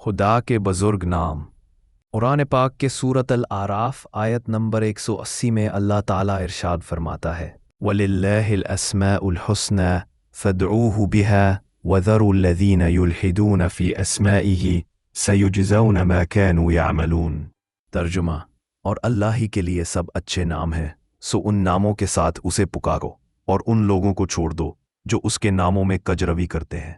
خدا کے بزرگ نام۔ قرآن پاک کے سورۃ الأعراف آیت نمبر 180 میں اللہ تعالیٰ ارشاد فرماتا ہے وَلِلَّهِ الْأَسْمَاءُ الْحُسْنَى فَادْعُوهُ بِهَا وَذَرُوا الَّذِينَ يُلْحِدُونَ فِي أَسْمَائِهِ سَيُجْزَوْنَ مَا كَانُوا يَعْمَلُونَ۔ ترجمہ: اور اللہ ہی کے لیے سب اچھے نام ہیں، سو ان ناموں کے ساتھ اسے پکارو اور ان لوگوں کو چھوڑ دو جو اس کے ناموں میں کجروی کرتے ہیں،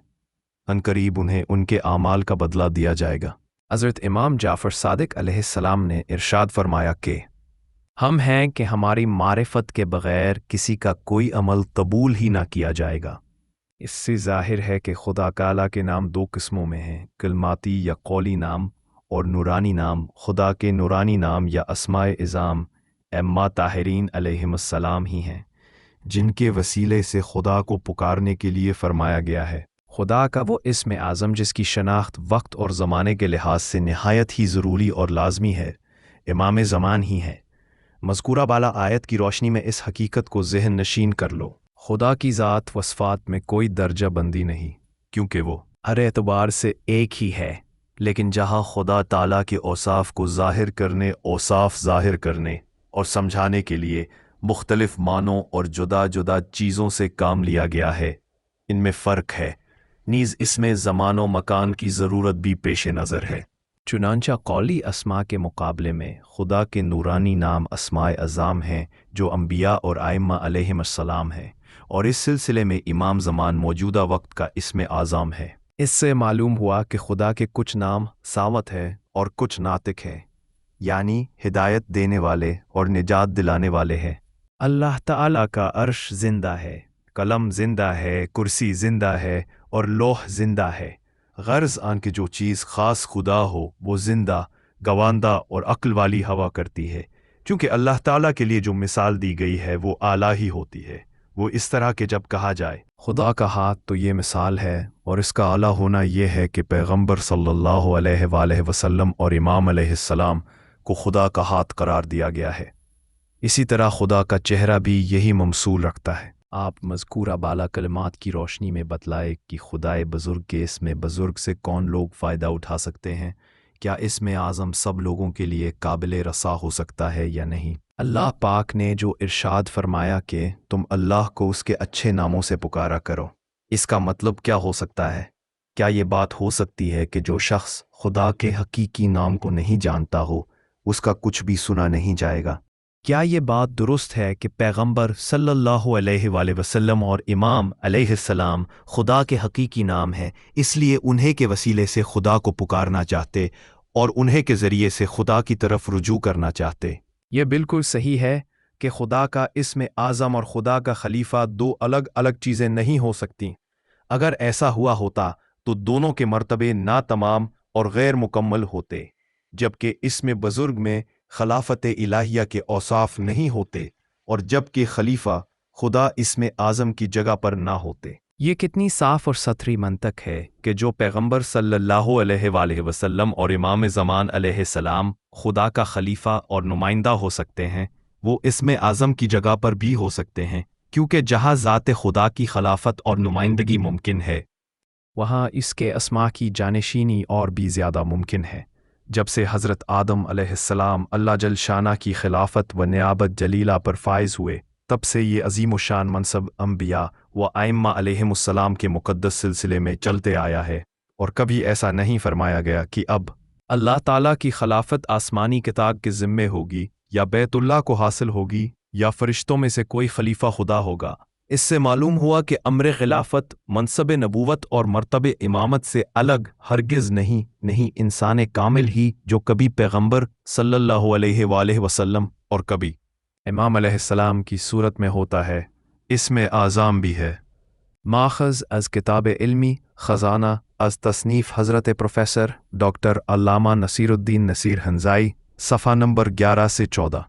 عنقریب انہیں ان کے اعمال کا بدلہ دیا جائے گا۔ حضرت امام جعفر صادق علیہ السلام نے ارشاد فرمایا کہ ہم ہیں کہ ہماری معرفت کے بغیر کسی کا کوئی عمل قبول ہی نہ کیا جائے گا۔ اس سے ظاہر ہے کہ خدا تعالیٰ کے نام دو قسموں میں ہیں، کلماتی یا قولی نام اور نورانی نام۔ خدا کے نورانی نام یا اسماء اعظام ائمہ طاہرین علیہم السلام ہی ہیں، جن کے وسیلے سے خدا کو پکارنے کے لیے فرمایا گیا ہے۔ خدا کا وہ اسم اعظم جس کی شناخت وقت اور زمانے کے لحاظ سے نہایت ہی ضروری اور لازمی ہے، امام زمان ہی ہے۔ مذکورہ بالا آیت کی روشنی میں اس حقیقت کو ذہن نشین کر لو، خدا کی ذات و صفات میں کوئی درجہ بندی نہیں، کیونکہ وہ ہر اعتبار سے ایک ہی ہے، لیکن جہاں خدا تعالیٰ کے اوصاف کو ظاہر کرنے، اوصاف ظاہر کرنے اور سمجھانے کے لیے مختلف معنوں اور جدا جدا چیزوں سے کام لیا گیا ہے، ان میں فرق ہے، نیز اس میں زمان و مکان کی ضرورت بھی پیش نظر ہے۔ چنانچہ قولی اسماء کے مقابلے میں خدا کے نورانی نام اسماء اعظام ہیں جو انبیاء اور ائمہ علیہم السلام ہیں، اور اس سلسلے میں امام زمان موجودہ وقت کا اسم اعظم ہے۔ اس سے معلوم ہوا کہ خدا کے کچھ نام صامت ہے اور کچھ ناطق ہے، یعنی ہدایت دینے والے اور نجات دلانے والے ہیں۔ اللہ تعالیٰ کا عرش زندہ ہے، قلم زندہ ہے، کرسی زندہ ہے اور لوح زندہ ہے۔ غرض آن کہ جو چیز خاص خدا ہو وہ زندہ، گواندہ اور عقل والی ہوا کرتی ہے، چونکہ اللہ تعالیٰ کے لیے جو مثال دی گئی ہے وہ اعلیٰ ہی ہوتی ہے۔ وہ اس طرح کہ جب کہا جائے خدا کا ہاتھ تو یہ مثال ہے، اور اس کا اعلیٰ ہونا یہ ہے کہ پیغمبر صلی اللہ علیہ وآلہ وسلم اور امام علیہ السلام کو خدا کا ہاتھ قرار دیا گیا ہے۔ اسی طرح خدا کا چہرہ بھی یہی ممثول رکھتا ہے۔ آپ مذکورہ بالا کلمات کی روشنی میں بتلائے کہ خدائے بزرگ کے اسم بزرگ سے کون لوگ فائدہ اٹھا سکتے ہیں؟ کیا اسم اعظم سب لوگوں کے لیے قابل رسا ہو سکتا ہے یا نہیں؟ اللہ پاک نے جو ارشاد فرمایا کہ تم اللہ کو اس کے اچھے ناموں سے پکارا کرو، اس کا مطلب کیا ہو سکتا ہے؟ کیا یہ بات ہو سکتی ہے کہ جو شخص خدا کے حقیقی نام کو نہیں جانتا ہو، اس کا کچھ بھی سنا نہیں جائے گا؟ کیا یہ بات درست ہے کہ پیغمبر صلی اللہ علیہ وآلہ وسلم اور امام علیہ السلام خدا کے حقیقی نام ہیں، اس لیے انہیں کے وسیلے سے خدا کو پکارنا چاہتے اور انہیں کے ذریعے سے خدا کی طرف رجوع کرنا چاہتے؟ یہ بالکل صحیح ہے کہ خدا کا اسم اعظم اور خدا کا خلیفہ دو الگ الگ چیزیں نہیں ہو سکتیں۔ اگر ایسا ہوا ہوتا تو دونوں کے مرتبے ناتمام اور غیر مکمل ہوتے، جبکہ اسم بزرگ میں خلافت الہیہ کے اوصاف نہیں ہوتے، اور جبکہ خلیفہ خدا اسم اعظم کی جگہ پر نہ ہوتے۔ یہ کتنی صاف اور ستھری منطق ہے کہ جو پیغمبر صلی اللہ علیہ وآلہ وسلم اور امام زمان علیہ السلام خدا کا خلیفہ اور نمائندہ ہو سکتے ہیں، وہ اسم اعظم کی جگہ پر بھی ہو سکتے ہیں، کیونکہ جہاں ذات خدا کی خلافت اور نمائندگی ممکن ہے، وہاں اس کے اسماء کی جانشینی اور بھی زیادہ ممکن ہے۔ جب سے حضرت آدم علیہ السلام اللہ جل شانہ کی خلافت و نیابت جلیلہ پر فائز ہوئے، تب سے یہ عظیم الشان منصب انبیاء و ائمہ علیہم السلام کے مقدس سلسلے میں چلتے آیا ہے، اور کبھی ایسا نہیں فرمایا گیا کہ اب اللہ تعالیٰ کی خلافت آسمانی کتاب کے ذمے ہوگی، یا بیت اللہ کو حاصل ہوگی، یا فرشتوں میں سے کوئی خلیفہ خدا ہوگا۔ اس سے معلوم ہوا کہ امر خلافت منصب نبوت اور مرتبہ امامت سے الگ ہرگز نہیں انسان کامل ہی جو کبھی پیغمبر صلی اللہ علیہ وآلہ وسلم اور کبھی امام علیہ السلام کی صورت میں ہوتا ہے، اسم اعظم بھی ہے۔ ماخذ از کتاب علمی خزانہ از تصنیف حضرت پروفیسر ڈاکٹر علامہ نصیر الدین نصیر حنظائی، صفحہ نمبر 11 سے 14۔